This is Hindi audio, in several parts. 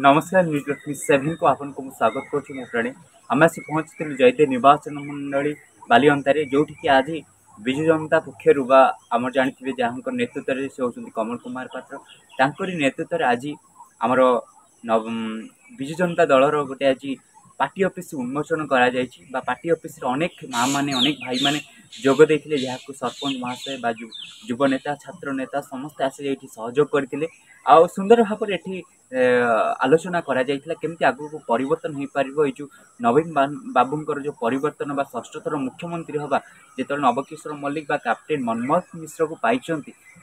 नमस्कार न्यूज़ 7 को आपन को स्वागत करुँ मो प्राणी आम आसी पहुँची जयदेव निर्वाचन मंडली बालिअंतारे जो कि आज विजु जनता पक्षर आम जानी जहाँ नेतृत्व में से होती कमल कुमार पात्र तांकरी नेतृत्व में आज आमर विजु जनता दलर गोटे आज पार्टी ऑफिस उन्मोचन करा पार्टी ऑफिस अनेक माँ मैंने अनेक भाई मैंने जोगदे जहाँ सरपंच महाशय बा युव नेता छात्र नेता समस्त आसी सहयोग करते आ सुंदर भाव में आलोचना करा केमती आगु परिवर्तन हो पार जो नवीन बाबूंकर जो परिवर्तन बा षष्ठ थर मुख्यमंत्री हवा जो नवकिशोर मल्लिक बा कैप्टेन मनमोहन मिश्र को पाई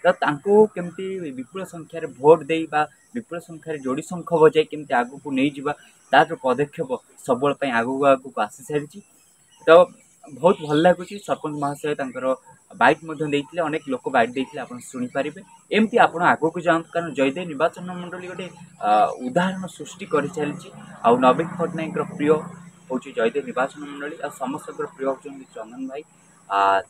तो केमती विपुल संख्यार भोट दे विपुल संख्यार जोड़ी शंख बजाई केमती आगु को नहीं जावा तार पदक्षेप सबुल आगू आगू आसी सारी तो बहुत भल लगुच सरपंच महाशय बाइट देते अनेक लोक बाइट देते आप शुणिपारे एमती आप आगू को जातु कारण जयदेव निर्वाचन मंडली गोटे उदाहरण सृष्टि कर चली नवीन पट्टनायक प्रिय हूँ जयदेव निर्वाचन मंडली आ समस्त प्रिय हूँ चंदन भाई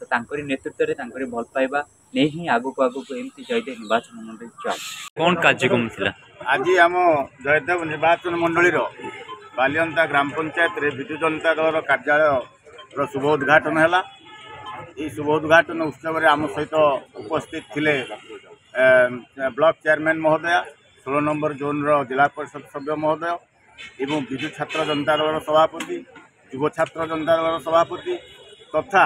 तो नेतृत्व में भल पाइबा नहीं ही आगू को एमती जयदेव निर्वाचन मंडली चल कौन कार्यक्रम थी आज आम जयदेव निर्वाचन मंडली बालिअंता ग्राम पंचायत रे विजु जनता दल कार्यालय शुभ उद्घाटन है। ये शुभ उद्घाटन उत्सव में आम सहित उपस्थित थिले ब्लॉक चेयरमैन महोदय 16 नंबर जोन जिला परिषद सभ्य महोदय एवं विजु छात्र जनता दल सभापति युव छात्र जनता दल सभापति तथा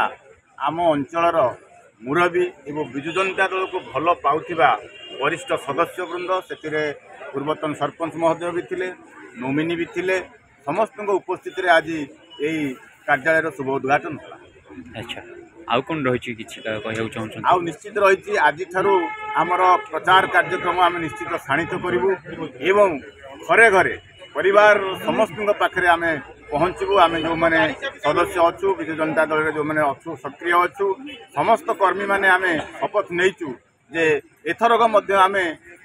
आम अंचल मुरबी एवं विजु जनता दल को भल पाउथिबा वरिष्ठ सदस्य वृंद से पूर्वतन सरपंच महोदय भी थिले नोमिनी भी थिले समस्त उपस्थित आज यही कार्यालय शुभ उद्घाटन है। अच्छा आउ कौन रही कि आउ निश्चित रही आज ठारू आमर प्रचार कार्यक्रम आम निश्चित शाणित करूँ एवं घरे घरे परिवार समस्त पाखे आम पहुँचबू आम जो मैंने सदस्य अच्छु विजु जनता दल जो मैंने अच्छु सक्रिय अच्छु समस्त कर्मी मैंने आम शपथ नहींचु जे एथरक आम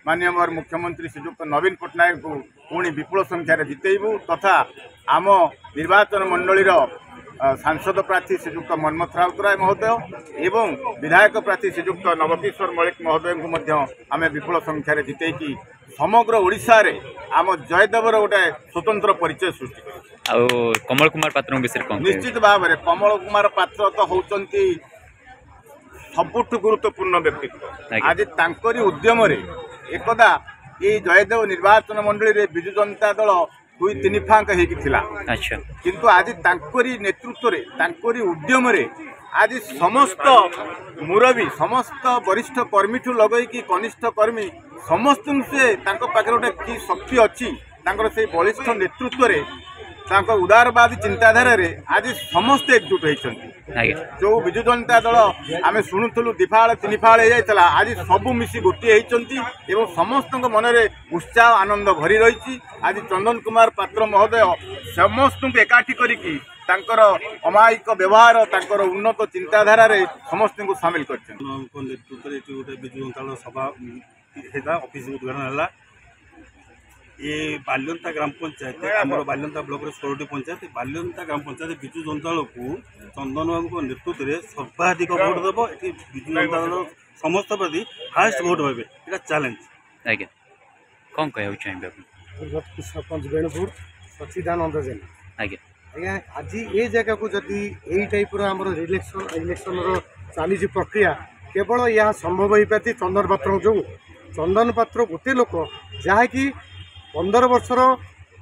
माननीय मुख्यमंत्री श्रीजुक्त नवीन पट्टनायक को पुणी विपुल संख्यार जितेबू तथा आम निर्वाचन मंडलीर सांसद प्रार्थी श्रीजुक्त मनमोहन राउतराय महोदय एवं विधायक प्रार्थी श्रीजुक्त नवकिशोर मल्लिक महोदय को आम विपुल संख्यार जितेकी समग्र ओडिशा रे आम जयदेवर गोटे स्वतंत्र परिचय सृष्टि कमल कुमार पात्र विषय निश्चित भाव में कमल कुमार पात्र तो होती सबुठ गुरुत्वपूर्ण व्यक्तित्व आज तांकरी उद्यम रे एकदा ये जयदेव निर्वाचन मंडली रे विजु जनता दल 2-3 फांक होता। अच्छा किंतु आज तांकरी नेतृत्व रे तांकरी उद्यम रे आज समस्त मुरबी समस्त वरिष्ठ कर्मी ठू लगई कि कनिष्ठ कर्मी समस्त से गोटे कि शक्ति अच्छी से बलिष्ठ नेतृत्व रे उदारवादी चिंताधारा रे आज समस्त एकजुट होती जो विजु जनता दल आम शुणुलु दिफाड़ 3 फाड़ हो आज सबू मिसी गोटे होती समस्त मन में उत्साह आनंद भरी रही आज चंदन कुमार पात्र महोदय समस्त एकाठी करिकी अमायिक व्यवहार उन्नत चिंताधारा रे समस्त को सामिल कर विजु जनता सभा ऑफिस उद्घाटन है। ये बालिअंता ग्राम पंचायत आम बालिअंता ब्लॉक 16टी पंचायत बालिअंता ग्राम पंचायत विजु जनता दल को चंदन बाबू नेतृत्व में सर्वाधिक भोट देव ये विजु जनता दल समस्त प्रति हाएस्ट भोट पाइबे ये चैलेंज आज्ञा कौन कहूँ चाहिए सरपंच बेणुपुर सचिदानंद जेन आज्ञा आज्ञा आज ये जगह को जदि यही टाइप इलेक्शन चली प्रक्रिया केवल यह संभव हो पाती चंदन पात्र जो चंदन पात्र गोटे लोक जहाँकि 15 वर्षर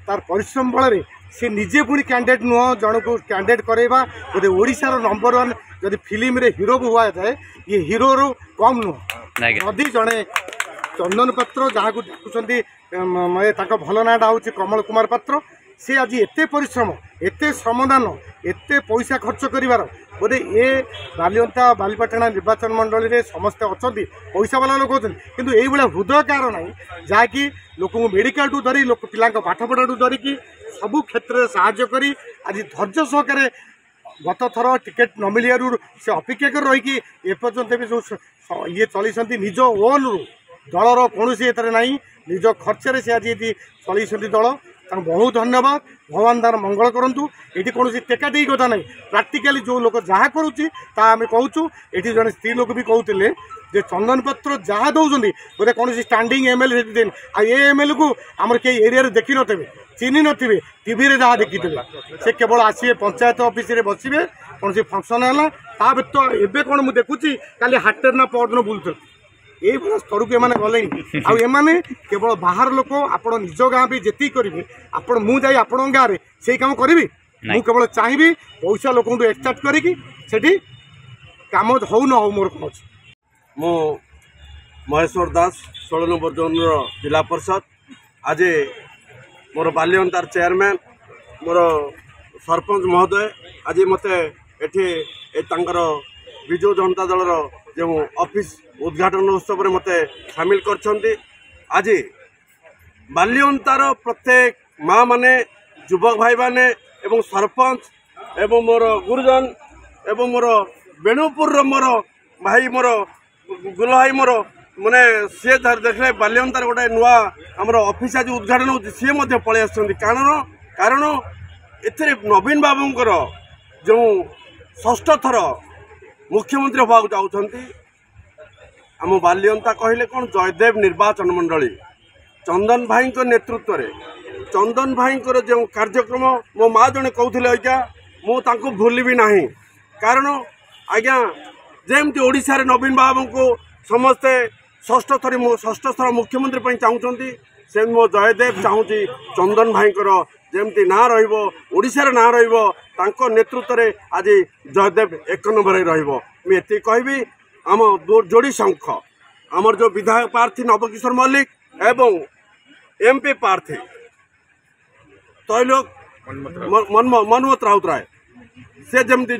तार परिश्रम बल से निजे पुणी कैंडिडेट नुह जन को कैंडिडेट करवा गोटे ओडिशार नंबर 1 जदि फिल्म रे हीरो को हुआ जाए ये हीरो रो कम नुह जदि जड़े चंदन पात्र जहाँ को देखुं भल नाटा हूँ कमल कुमार पात्र से आज एते परिश्रम एते श्रमदान एते पैसा खर्च कर बोधे ये बालिअंता बालीपाटना निर्वाचन मंडली रे समस्ते अच्छा पैसा वाला लोक होते किंतु यही भाया हृदय कार ना जहाँकि लोक मेडिकल टू धरी लोक पिला पाठपढ़ा टू धरिकी सबू क्षेत्र में साहाय्य करी आज धैर्य सहकारे गत थर टिकेट न मिलू से अपेक्षा कर रही एपर्यंत भी जो ये चली निज ओन रु दलर कौन ना निज खर्च से आज ये चली दल बहुत धन्यवाद भगवान तार मंगल करूँ ये कौन टेकाटेकी कथा ना प्राक्टिकाली जो लोक जहाँ करुँच आम कहूँ ये जड़े स्त्री लोक भी कहते जे चंदन पत्र जहाँ दौरान बोधे कौन स्टांडिंग एमएलए दिन ए एमएलए को आम कई एरिया देखी थे चिन्ह नीचे टीवी जहाँ देखी से केवल आसवे पंचायत ऑफिस रे बसवे कौन फंक्शन है ता व्यतीत एवं कौन मुझे देखुची काली हाटर ना परदिन बुलते ये स्तर को एम गले आने केवल बाहर लोक आप निज गाँ भी जी करेंगे आप मुझे आपण गाँव में से कम करी मु केवल चाहिए पैसा लोक एक्सट्राक्ट करी काम हो न हो मोर कौन अच्छे मु महेश्वर दास 16 नंबर जोन जिला परिषद आज मोर बाल्यंतार चेयरमैन मोर सरपंच महोदय आज मत विजु जनता दल जो ऑफिस उद्घाटन उत्सव में मत सामिल कर आज बाल्यंतार प्रत्येक माँ माने युवक भाई माने एवं सरपंच एवं मोर गुरुजन एवं मोर बेणुपुर मोर भाई मोर गुल भाई मोर मैंने सी देखले बाल्यंतार गोटे नुआ आमर ऑफिस आज उद्घाटन हो सी पलि आस कारण ए नवीन बाबूंकर जो षष्ठ थर मुख्यमंत्री होगा चाहते आम बाल्यंता कहले कौन जयदेव निर्वाचन मंडली चंदन भाई नेतृत्व में चंदन भाई जो कार्यक्रम मो माँ जड़े कहते आज्ञा मुझे भूलि ना कारण आज्ञा जमती ओडिशा रे नवीन बाबू को समस्ते षष्ठ थर मुख्यमंत्री चाहूँगी से मो जयदेव चाहूँगी चंदन भाई जमती ना रोडिशा ना नेतृत्व में आज जयदेव 1 नंबर मुझे कहबी आम जोड़ी शंख आमर जो विधायक प्रार्थी नवकिशोर मल्लिक एवं एमपी प्रार्थी तैलोक मनमोहन राउतराय से जमती